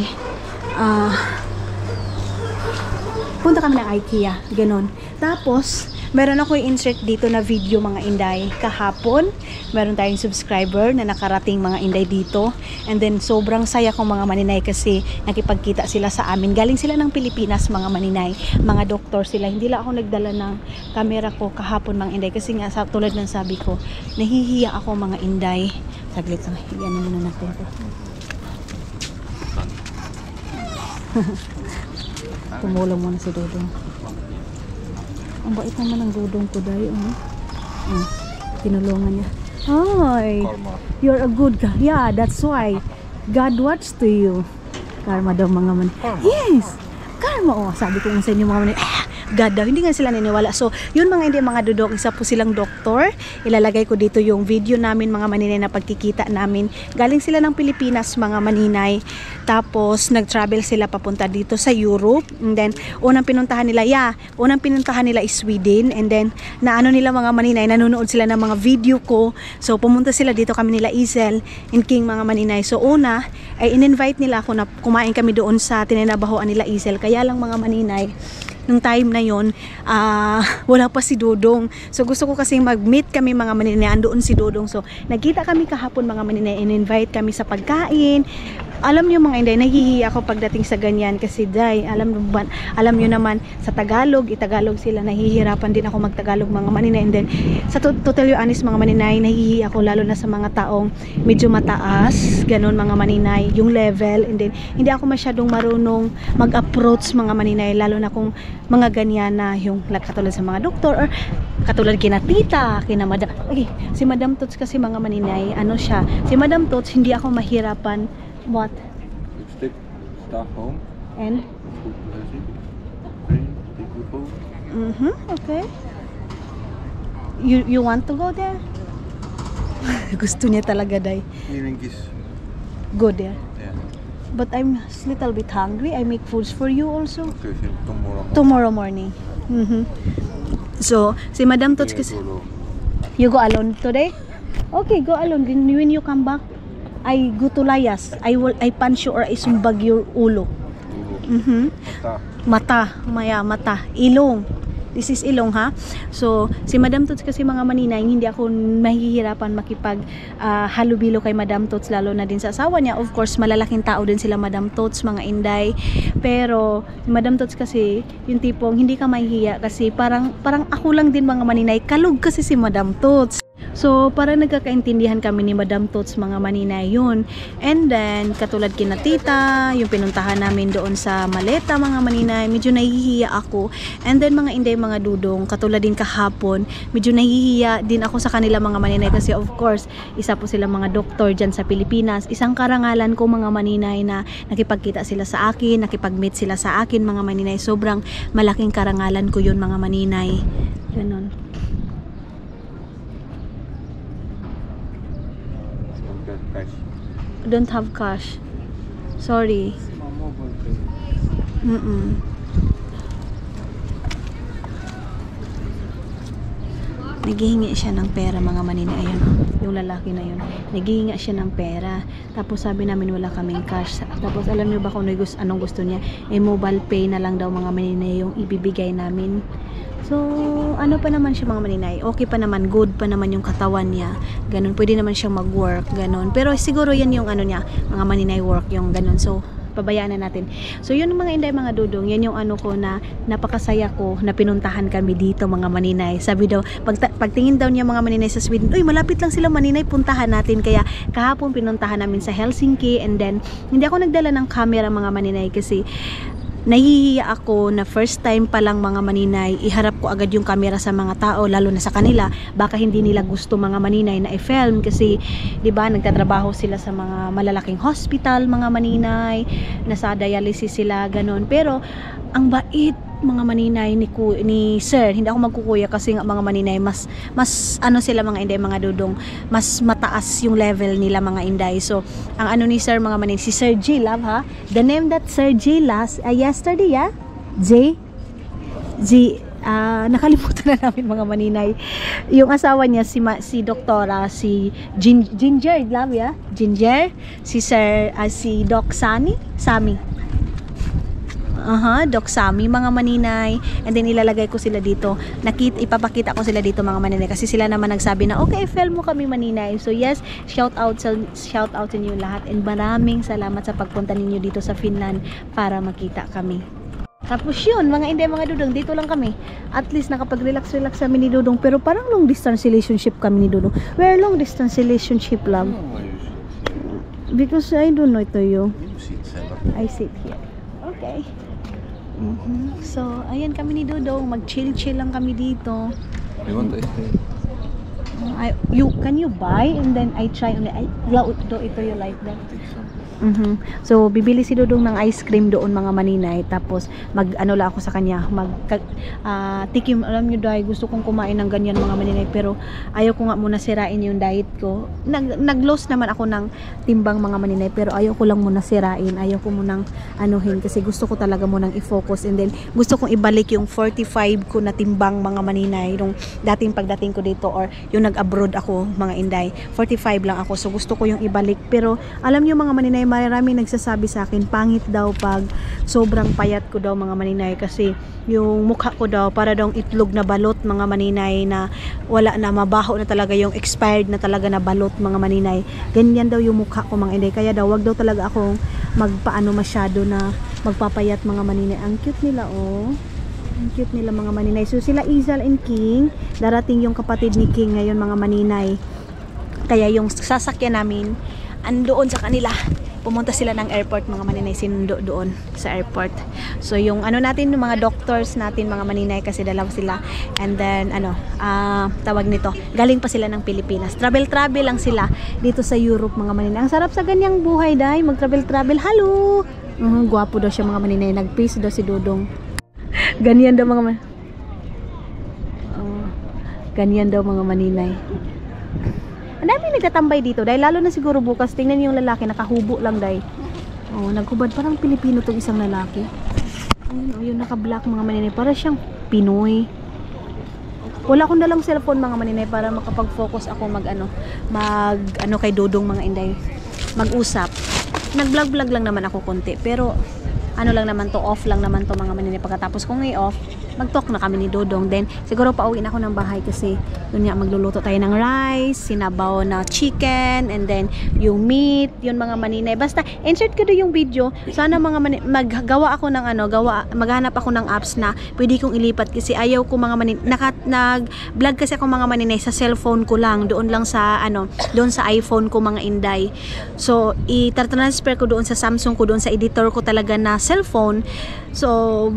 punta kami ng IKEA, ganun. Tapos meron ako i-insert dito na video mga inday. Kahapon meron tayong subscriber na nakarating mga inday dito, and then sobrang saya ko mga maninay kasi nakipagkita sila sa amin. Galing sila ng Pilipinas mga maninay, mga doktor sila. Hindi lang ako nagdala ng camera ko kahapon mga inday kasi nga tulad ng sabi ko, nahihiya ako mga inday. Saglit lang, yan muna natin to. Tumulong muna si Dudong. Ang bait naman ng Dudong ko dahil tinulungan niya. Hi, you're a good guy. Yeah, that's why God watch to you. Karma daw mga man. Yes, karma. Oh, sabi ko nga sa inyo mga man. God daw, hindi nga sila niniwala. So, yun mga hindi mga dudok, isa po silang doktor. Ilalagay ko dito yung video namin mga maninay na pagkikita namin. Galing sila ng Pilipinas mga maninay. Tapos, nag-travel sila papunta dito sa Europe. And then, unang pinuntahan nila is Sweden. And then, naano nila mga maninay, nanonood sila ng mga video ko. So, pumunta sila dito kami nila Isel and King mga maninay. So, una, ay in-invite nila ako na kumain kami doon sa tininabahoan nila Isel. Kaya lang mga maninay, nung time na yon, wala pa si Dodong. So gusto ko kasi mag-meet kami mga maninay, andoon si Dodong. So nagkita kami kahapon mga maninay, in-invite kami sa pagkain. Alam niyo mga inday, nahihiya ako pagdating sa ganyan kasi day, alam niyo naman sa Tagalog, Itagalog sila, nahihirapan din ako magtagalog mga maninay. And then sa totally honest mga maninay, nahihiya ako lalo na sa mga taong medyo mataas, ganun mga maninay, yung level. And then hindi ako masyadong marunong mag-approach mga maninay, lalo na kung mga ganyan na yung katulad sa mga doktor or katulad kina tita, kina madam. Okay, si Madam Tots kasi mga maninay, si Madam Tots hindi ako mahirapan. What? Take stuff home. And? Food to Helsinki. Train, take good home. Okay. You want to go there? Gusto niya talaga day. Evening is Go there. yeah. But I'm a little bit hungry. I make foods for you also. Okay, so Tomorrow morning. So, si Madam Tots kasi... You go alone today? Okay, go alone. Then when you come back, I go to layas. I punch you or I sumbag your ulo. Mata. Ilong. This is ilong ha. So, si Madam Tots kasi mga maninay, hindi ako mahihirapan makipag halubilo kay Madam Tots, lalo na din sa asawa niya. Of course, malalaking tao din sila Madam Tots, mga inday. Pero, si Madam Tots kasi, yung tipong hindi ka mahihiya kasi parang ako lang din mga maninay. Kalog kasi si Madam Tots. So, parang nagkakaintindihan kami ni Madam Tots mga maninay yun. And then, katulad kina tita, yung pinuntahan namin doon sa Maleta mga maninay, medyo nahihiya ako. And then, mga inday, mga dudong, katulad din kahapon, medyo nahihiya din ako sa kanila mga maninay kasi of course, isa po sila mga doktor dyan sa Pilipinas. Isang karangalan ko mga maninay na nakipagkita sila sa akin, nakipag-meet sila sa akin mga maninay. Sobrang malaking karangalan ko yun mga maninay. Ganon. Don't have cash. Sorry. Naghihingi siya ng pera mga maninay. Ayun, yung lalaki na yun. Naghihingi siya ng pera. Tapos sabi namin wala kaming cash. Tapos alam niyo ba kung anong gusto niya? Mobile pay na lang daw mga maninay yung ibibigay namin. So, ano pa naman siya mga maninay? Okay pa naman, good pa naman yung katawan niya. Ganun, pwede naman siyang mag-work, ganun. Pero siguro yan yung niya, mga maninay work, yung ganun. So, pabayaan na natin. So, yun mga inday, mga dudong, yan yung ko na napakasaya ko na pinuntahan kami dito mga maninay. Sabi daw, pagtingin daw niya mga maninay sa Sweden, uy, malapit lang sila maninay, puntahan natin. Kaya kahapon pinuntahan namin sa Helsinki, and then, hindi ako nagdala ng camera mga maninay kasi nahihiya ako na first time pa lang mga maninay, iharap ko agad yung camera sa mga tao, lalo na sa kanila. Baka hindi nila gusto mga maninay na i-film kasi, di ba, nagtatrabaho sila sa mga malalaking hospital, mga maninay, nasa dialysis sila, ganun. Pero, ang bait mga maninay ni sir, hindi ako magkukuya kasi nga mga maninay mas ano sila mga inday, mga dudong, mas mataas yung level nila mga inday. So ang ano ni sir mga maninay, si Sir J Love ha, the name that Sir J yesterday nakalimutan na namin mga maninay. Yung asawa niya si doktora, si Ginger Love Ginger, si Sir si Doc Sami Doc Sami mga maninay, and then ilalagay ko sila dito, ipapakita ko sila dito mga maninay kasi sila naman nagsabi na okay, film mo kami maninay. So yes, shout out sa inyo lahat, and maraming salamat sa pagpunta ninyo dito sa Finland para makita kami. Tapos yun mga inday, mga dudong, dito lang kami, at least nakapag-relax kami ni Dudong, pero parang long distance relationship kami ni Dudong. We're long distance relationship lang because I don't know to you. I sit here. Okay. So, ayan kami ni Dudong, mag-chill-chill lang kami dito. You want ice cream? Can you buy and then I try only. Do ito you like that? So, bibili si Dudong ng ice cream doon mga maninay. Tapos, ano lang ako sa kanya. Tikim, alam nyo dahil gusto kong kumain ng ganyan mga maninay. Pero, ayaw ko nga muna sirain yung diet ko. Nag-loss naman ako ng timbang mga maninay. Pero, ayaw ko lang muna sirain. Ayaw ko munang anuhin. Kasi gusto ko talaga munang i-focus. And then, gusto kong ibalik yung 45 ko na timbang mga maninay. Yung dating pagdating ko dito or yung nag-abroad ako mga inday. 45 lang ako. So, gusto ko yung ibalik. Pero, alam nyo mga maninay, marami nagsasabi sa akin pangit daw pag sobrang payat ko daw mga maninay, kasi yung mukha ko daw para daw itlog na balot mga maninay, na wala na, mabaho na talaga, yung expired na talaga na balot mga maninay. Ganyan daw yung mukha ko mga inday, kaya daw wag daw talaga akong magpaano masyado na magpapayat mga maninay. Ang cute nila ang cute nila mga maninay. So sila Isal and King, darating yung kapatid ni King ngayon mga maninay, kaya yung sasakyan namin andoon sa kanila. Pumunta sila ng airport mga maninay, sinundo doon sa airport. So yung ano natin, yung mga doctors natin mga maninay, kasi dalaw sila, and then tawag nito, galing pa sila ng Pilipinas, travel lang sila dito sa Europe mga maninay. Ang sarap sa ganyang buhay dahil mag travel. Hello, gwapo daw siya mga maninay, nag-face daw si Dudong. Ganyan daw mga ganyan daw mga maninay. Ang dami nagtatambay dito dahil lalo na siguro bukas. Tingnan yung lalaki, nakahubo lang dahil. Naghubad, parang Pilipino tong isang lalaki. Yung naka-black mga maninay, para siyang Pinoy. Wala akong dalang cellphone mga maninay para makapag-focus ako mag kay Dudong mga inday. Mag-usap. Nag-vlog lang naman ako konti, pero ano lang naman to, off lang naman to mga maninay. Pagkatapos kong i-off, mag-talk na kami ni Dudong. Then siguro pauwi na ako ng bahay kasi yun nga, magluluto tayo ng rice, sinabaw na chicken, and then yung meat, yun mga maninay. Basta insert ko doon yung video. Sana mga maggawa ako ng maghanap ako ng apps na pwede kong ilipat, kasi ayaw ko mga maninay, nag-vlog kasi ako mga maninay sa cellphone ko lang, doon lang sa doon sa iPhone ko mga inday. So i-transfer ko doon sa Samsung ko, doon sa editor ko talaga na cellphone. So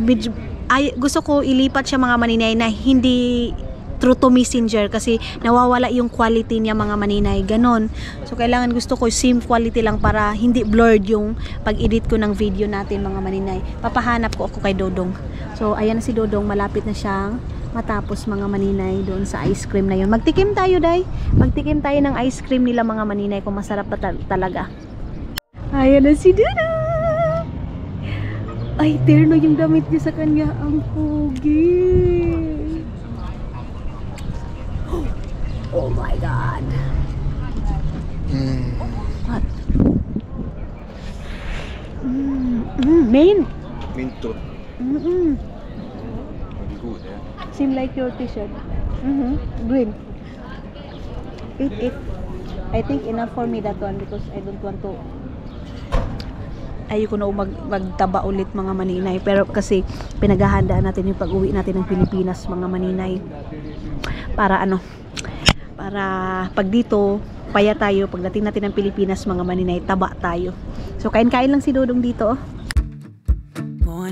gusto ko ilipat siya mga maninay na hindi through to Messenger, kasi nawawala yung quality niya mga maninay, ganon. So kailangan, gusto ko same quality lang para hindi blurred yung pag-edit ko ng video natin mga maninay. Papahanap ko ako kay Dudong. So ayan na si Dudong, malapit na siyang matapos mga maninay doon sa ice cream na yun. Magtikim tayo day, magtikim tayo ng ice cream nila mga maninay kung masarap pa talaga. Ayan na si Dudong. Ay, terno yung damit niya sa kanya. Ang pogi. Oh my God. What? Mint. Mint too. Good, yeah. Seem like your t-shirt. Green. Eat. I think enough for me that one because I don't want to. Ayoko na magtaba ulit mga maninay, pero kasi pinaghahandaan natin yung pag-uwi natin ng Pilipinas mga maninay, para para pag dito paya tayo, pagdating natin ng Pilipinas mga maninay, taba tayo. So kain-kain lang si Dudong dito.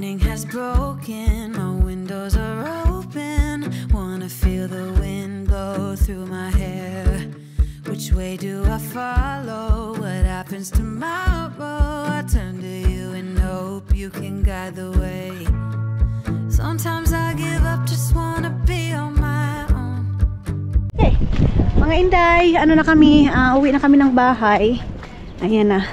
morning has broken, my windows are open. Wanna feel the wind go through my hair. Which way do I follow? What happens tomorrow? I turn to you and hope you can guide the way. Sometimes I give up, just wanna be on my own. Okay, mga inday, ano na kami, uwi na kami ng bahay. Ayan na.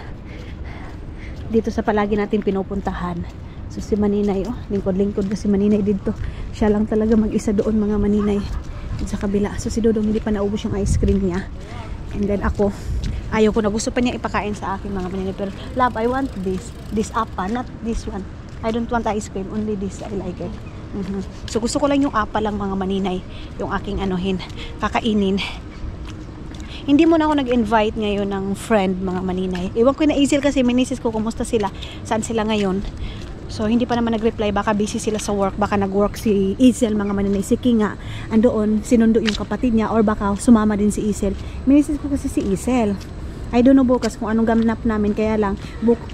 Dito sa palagi natin pinupuntahan. So si Maninay, oh, lingkod-lingkod kasi Maninay dito. Siya lang talaga mag-isa doon, mga Maninay. Sa kabila. So si Dodong hindi pa naubos yung ice cream niya. And then ako, ayaw ko na, gusto pa niya ipakain sa akin, mga Maninay. Pero love, I want this apa, not this one. I don't want ice cream, only this, I like it. So gusto ko lang yung apa lang, mga Maninay, yung aking anuhin, kakainin. Hindi mo na ako nag-invite ngayon ng friend, mga Maninay. Iwan ko na Isil kasi minisis ko kumusta sila, saan sila ngayon. So hindi pa naman nag-reply, baka busy sila sa work, baka nag-work si Isil, mga Maninay. Si King nga andoon, sinundo yung kapatid niya, or baka sumama din si Isil. Minisis ko kasi si Isil. I don't know bukas kung anong ganap namin, kaya lang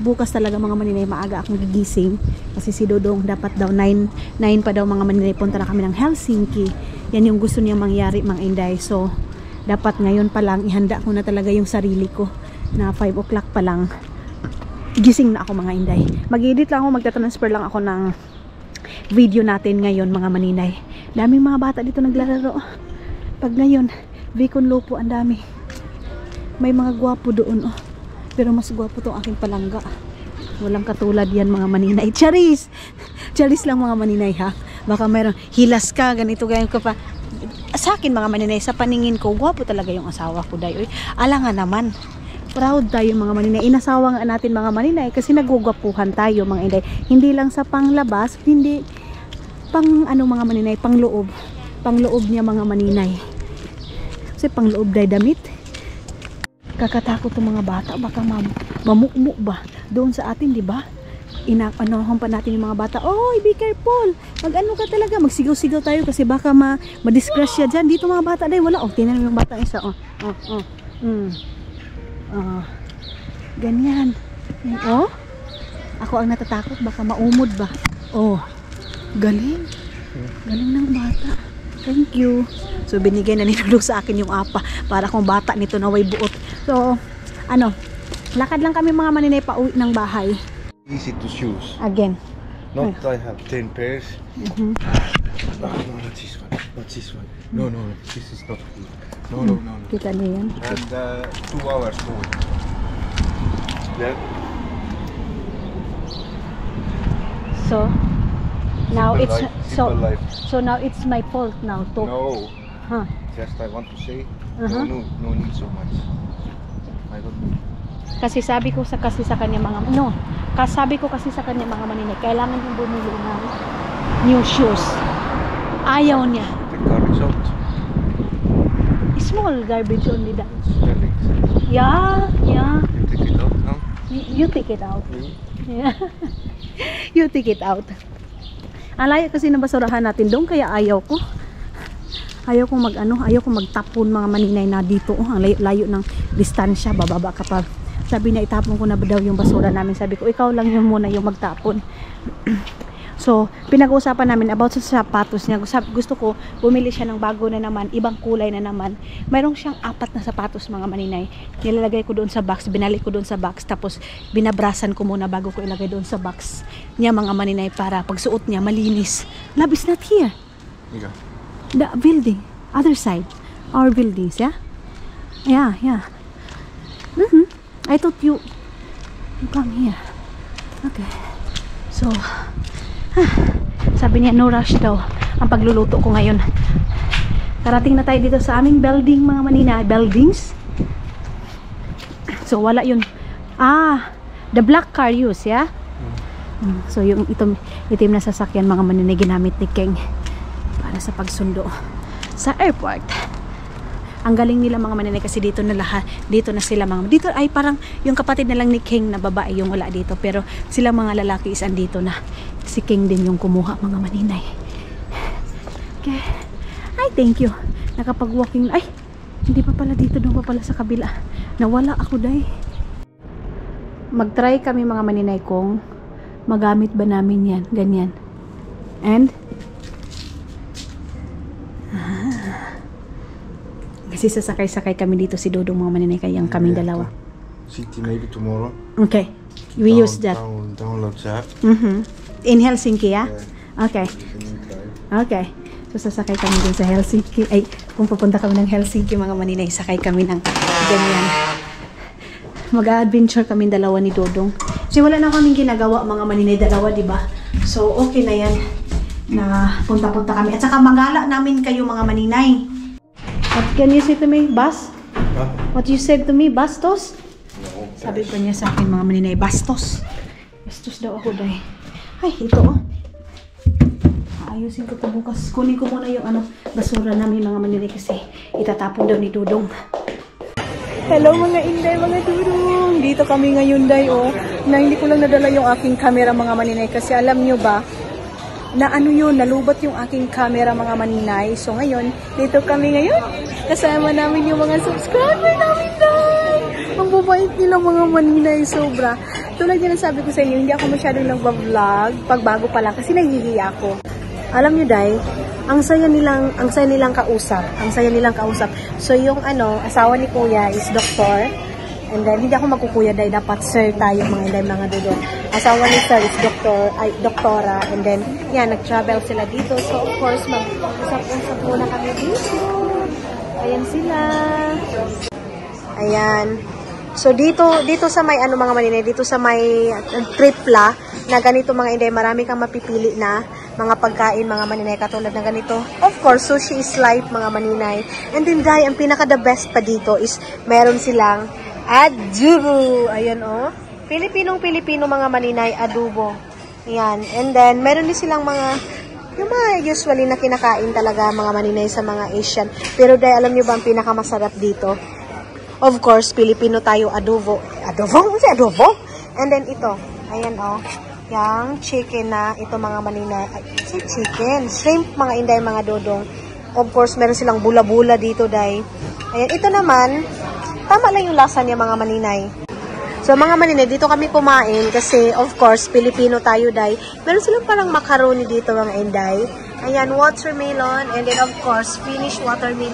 bukas talaga, mga Maninay, maaga akong gigising kasi si Dodong dapat daw 9 pa daw, mga Maninay, punta na kami ng Helsinki. Yan yung gusto niyang mangyari, mga Inday. So dapat ngayon pa lang ihanda ko na talaga yung sarili ko na 5 o'clock pa lang gising na ako, mga Inday. Mag-edit lang ako, magta-transfer lang ako ng video natin ngayon, mga Maninay. Daming mga bata dito naglalaro. Pag ngayon, Vicon Lupo, ang dami. May mga gwapo doon, oh. Pero mas gwapo tong aking palangga. Walang katulad yan, mga Maninay. Charis! Charis lang, mga Maninay, ha? Baka mayroon, hilas ka, ganito, ganyan ka pa. Sa akin, mga Maninay, sa paningin ko, gwapo talaga yung asawa ko, day. Alangan naman. Proud tayo, mga Maninay. Inasawa nga natin, mga Maninay, kasi nagugwapuhan tayo, mga Inday. Hindi lang sa panglabas, hindi pang ano, mga Maninay, pangloob. Pangloob niya, mga Maninay. Kasi pangloob day damit. Kakatakot ng mga bata, baka mamukmuk ba doon sa atin, di ba? Inaanohan pa natin yung mga bata. Oy, be careful. Mag-ano ka talaga, magsigaw-sigaw tayo kasi baka ma-disgrasya diyan. Dito, mga bata, day wala. Oh, tingnan mo yung bata isa. Ganyan. Oh, ako ang natatakot, baka maumod ba. Oh, galing ng bata. Thank you. So binigay na ni Dodong sa akin yung apa para kung bata nito na way buot. So ano, lakad lang kami, mga Maninay, pa uwi ng bahay. Easy to choose. Again. Not I have 10 pairs. No, not this one. Not this one. No, this is not good. No. Kita niyo yan. And 2 hours more. Yeah. So now Simple it's life, simple life. so now it's my fault now to. No, Huh. just I want to say, Uh-huh. no need so much. I don't need. Kasi sabi ko sa kanya, mga Maninay, kailangan yung bumili ng new shoes. Ayaw niya. The car is out. Small garbage only that. Spelling. Yeah. You take it out now? You take it out. Yeah. You take it out. Ang layo kasi ng basurahan natin doon, kaya ayaw ko. Ayaw kong magtapon, mga Maninay, na dito. Ang layo ng distansya, bababa ka pa. Sabi niya, itapon ko na daw yung basura namin. Sabi ko, ikaw lang yun muna yung magtapon. So, pinag-uusapan namin about sa sapatos niya. Gusto ko, bumili siya ng bago na naman, ibang kulay na naman. Mayroong siyang 4 na sapatos, mga Maninay. Nilalagay ko doon sa box, binalik ko doon sa box, tapos binabrasan ko muna bago ko ilagay doon sa box niya, mga Maninay, para pagsuot niya, malinis. Love is not here. Yeah. The building, other side, our buildings, yeah? Yeah. I thought you come here. Okay. So, sabi niya, no rush daw ang pagluluto ko ngayon. Karating na tayo dito sa aming building, mga Maninay. Buildings. So, wala yun. The black car use, yeah? So, yung itim na sasakyan, mga Maninay, ginamit ni King para sa pagsundo sa airport. Ang galing nila, mga Maninay, kasi dito na sila, mga dito ay parang yung kapatid na lang ni King na babae yung wala dito, pero sila mga lalaki is andito na. Si King din yung kumuha, mga Maninay. Okay. Ay, thank you. Nakapag-walking. Ay, hindi pa pala dito, doon pa pala sa kabila. Nawala ako, day. Mag-try kami, mga Maninay, kung magamit ba namin yan? Ganyan. And, kasi sasakay-sakay kami dito si Dodong mga maninay kayang kaming dalawa. City maybe tomorrow. Okay. We use that. Download that. In Helsinki, yeah? Yeah. Okay. You can drive. Okay. So, sasakay kami din sa Helsinki. Ay, kung pupunta kami ng Helsinki, mga maninay, sakay kami ng ganyan. Mag-adventure kami dalawa ni Dodong. Kasi wala na kaming ginagawa, mga maninay, dalawa, di ba? So, okay na yan na punta-punta kami. At saka magala namin kayo, mga maninay. What can you say to me? Bas? Huh? What you said to me? Bastos? No. Sabi ko niya sa akin, mga maninay, bastos. Bastos daw ako, day. Ay, ito, oh. Ayusin ko ito bukas. Kunin ko muna yung basura namin, mga maninay, kasi itatapon daw ni Dodong. Hello mga inday, mga Dudong. Dito kami ngayon, day, oh. Na hindi ko lang nadala yung aking camera, mga maninay, kasi alam nyo ba, na nalubot yung aking camera, mga maninay. So ngayon, dito kami ngayon. Kasama namin yung mga subscriber namin, day. Ang babait nila, mga maninay, sobra. Tulad yan ang sabi ko sa inyo, hindi ako masyadong nagbablog pag bago pa lang kasi nahihiya ako. Alam nyo, day, ang saya nilang kausap. So yung asawa ni Kuya is doktor. And then hindi ako magkukuya, day, dapat sir tayo, mga inday, mga Dudong. Asawa ni sir is doktora. And then yan, nag-travel sila dito. So of course, mag-usap-usap muna kami dito. Ayan sila. Ayan. So dito sa may mga maninay, dito sa may tripla na ganito, mga inday, marami kang mapipili na mga pagkain, mga maninay, katulad na ganito. Of course, sushi is life, mga maninay. And then, day, ang pinaka the best pa dito is meron silang adobo. Ayan, oh. Pilipinong-Pilipino, mga maninay, adobo. Ayan. And then, meron din silang yung mga usually na kinakain talaga, mga maninay, sa mga Asian. Pero, day, alam nyo ba ang pinakamasarap dito? Of course, Pilipino tayo, adobo. Adobo? Ano si adobo? And then, ito. Ayan, oh. Yang chicken na ito, mga maninay. Ay, chicken. Shrimp, mga inday, mga Dodong. Of course, meron silang bula-bula dito, day. Ayan, ito naman, tama lang yung lasa niya, mga maninay. So, mga maninay, dito kami kumain kasi, of course, Pilipino tayo, day. Meron silang parang macaroni dito, mga inday. Ayan, watermelon, and then, of course, Finnish watermelon.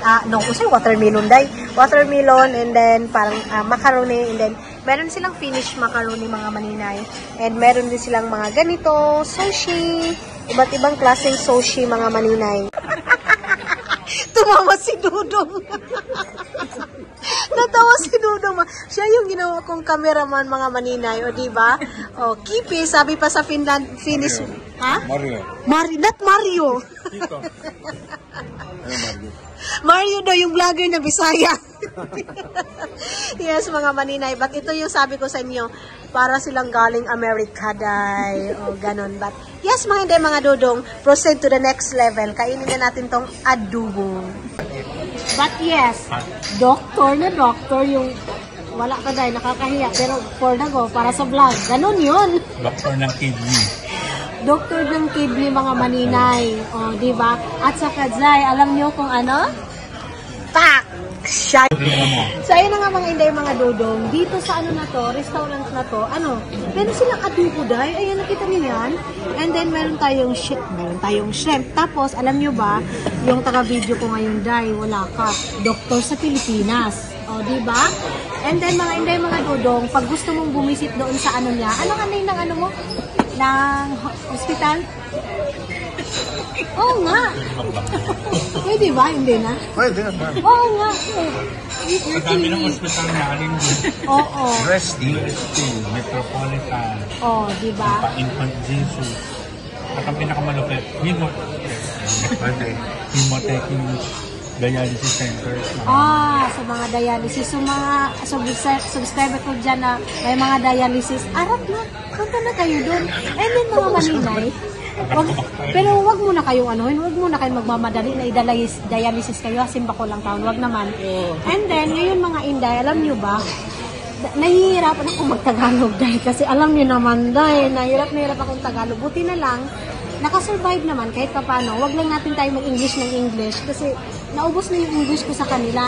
Watermelon, day. Watermelon, and then, parang macaroni, and then, meron silang Finnish macaroni, mga maninay. And meron din silang mga ganito, sushi. Iba't ibang klaseng sushi, mga maninay. Tumawa si Dudong. Natawa si Dudong. Siya yung ginawa kong cameraman, mga maninay. O, diba? O, Kipi, sabi pa sa Finnish. Ha? Not Mario. Mario daw yung vlogger na Bisaya. Yes, mga maninay. But ito yung sabi ko sa inyo, para silang galing America, day. O, ganun. But, yes, mga hindi, mga Dudong, proceed to the next level. Kainin na natin tong adobo. But yes, doktor yung wala ka, day, nakakahiya. Pero for na go, para sa vlog. Ganun yun. Doktor ng kidney. Doktor ng kidney, mga maninay. O, diba? At saka, day, alam nyo kung ano? Tak! Shy! So, ayun na nga, mga inday, mga Dodong. Dito sa na to, restaurant na to, meron silang adobo, day. Ayan, nakita niyo yan. And then, meron tayong shrimp. Tapos, alam nyo ba, yung taga-video ko ngayon, day, wala ka. Doktor sa Pilipinas. O, diba? And then, mga inday, mga Dodong, pag gusto mong bumisit doon sa niya, anong name ng mo? Ng hospital? Oo nga. Pwede ba? Hindi na? Pwede na. Oo nga. Ang dami ng hospital na alin din. Oo. UST, Metropolitan. Oo, diba? Infant Jesus. At ang pinakamalupit, Hemotaking dialysis centers. Sa mga dialysis. So, mga subscriber ko dyan na may mga dialysis. Arap na. Punta na kayo doon. And then, mga maninay, pero wag muna kayong wag muna kayong magmamadali na i-dialysis kayo, simba ko lang taon, wag naman. And then, ngayon, mga inday, alam nyo ba, nahihirapan ako mag-Tagalog, dahil kasi alam nyo naman, dahil nahirap akong Tagalog. Buti na lang, nakasurvive naman kahit pa paano. Wag lang natin tayo mag-English ng English kasi naubos na yung English ko sa kanila.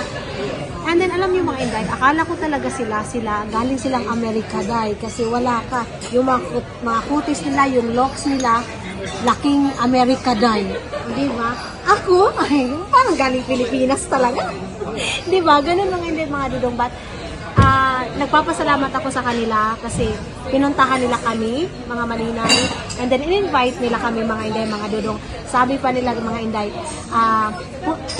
And then, alam niyo mga Inday, akala ko talaga sila, galing silang Amerika, day, kasi wala ka. Yung mga kutis nila, yung locks nila, laking Amerika, day. Di ba? Ako, ay, parang galing Pilipinas talaga. Di ba? Ganun mga Inday, mga dudong. But, nagpapasalamat ako sa kanila kasi pinuntahan nila kami, mga maninay, and then in-invite nila kami, mga Inday, mga dudong. Sabi pa nila, mga Inday,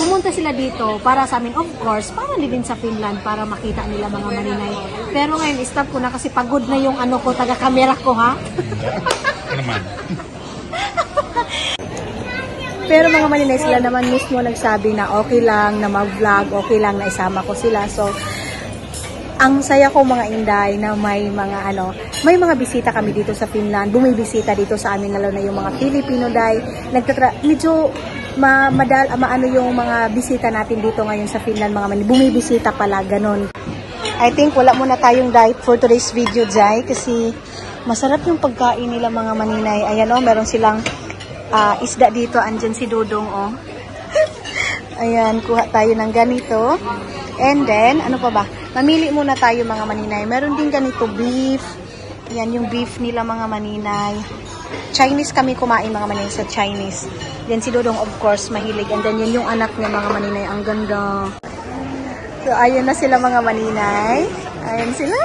pumunta sila dito para sa amin, of course, para din sa Finland, para makita nila, mga maninay. Pero ngayon, stop ko na kasi pagod na yung ano ko, taga-camera ko, ha? Ano naman? Pero mga maninay, sila naman mismo nagsabi na okay lang na mag-vlog, okay lang na isama ko sila. So, ang saya ko mga Inday na may mga bisita kami dito sa Finland, bumibisita dito sa amin, lalo na yung mga Filipino, day. Medyo maano yung mga bisita natin dito ngayon sa Finland, mga maninay, bumibisita pala, ganun. I think wala muna tayong diet for today's video, day, kasi masarap yung pagkain nila, mga maninay. Ayan o, meron silang isda dito, andyan si Dudong o. Ayan, kuha tayo ng ganito. And then, ano pa ba? Mamili muna tayo, mga maninay. Meron din ganito, beef. Yan yung beef nila, mga maninay. Chinese kami kumain, mga maninay, sa Chinese. Then si Dudong, of course, mahilig. And then yun yung anak niya, mga maninay. Ang ganda. So, ayun na sila, mga maninay. Ayun sila.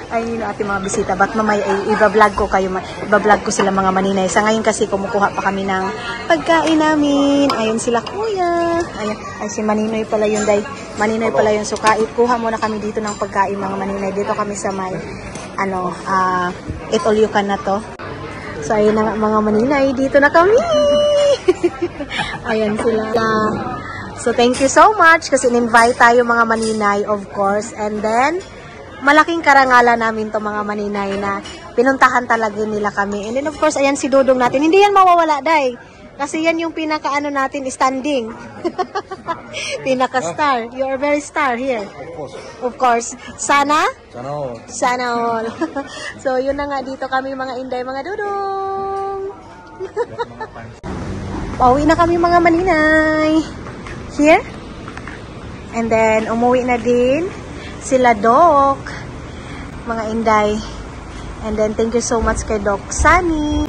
Ayun yung ating mga bisita. Ba't mamay, iba-vlog ko kayo. Iba-vlog ko sila, mga maninay. Sa ngayon kasi, kumukuha pa kami ng pagkain namin. Ayun sila, kuya. Ayun. Ay, si Maninoy pala yun, day. Maninoy pala yun. So, kuha muna kami dito ng pagkain, mga maninay. Dito kami sa may, eat all you can na to. So, ayun na mga maninay. Dito na kami. Ayan sila. So, thank you so much kasi in-invite tayo, mga maninay, of course. And then, malaking karangalan namin to, mga maninay, na pinuntahan talaga nila kami. And then, of course, ayan si Dudong natin. Hindi yan mawawala, day. Kasi yan yung pinaka-ano natin, standing. Pinaka-star. You are very star here. Of course. Sana? Sana all. Sana all. So, yun na nga, dito kami, mga Inday, mga Dudong. Pauwi na kami, mga maninay. Here. And then, umuwi na din sila Doc, mga Inday. And then, thank you so much kay Doc Sunny.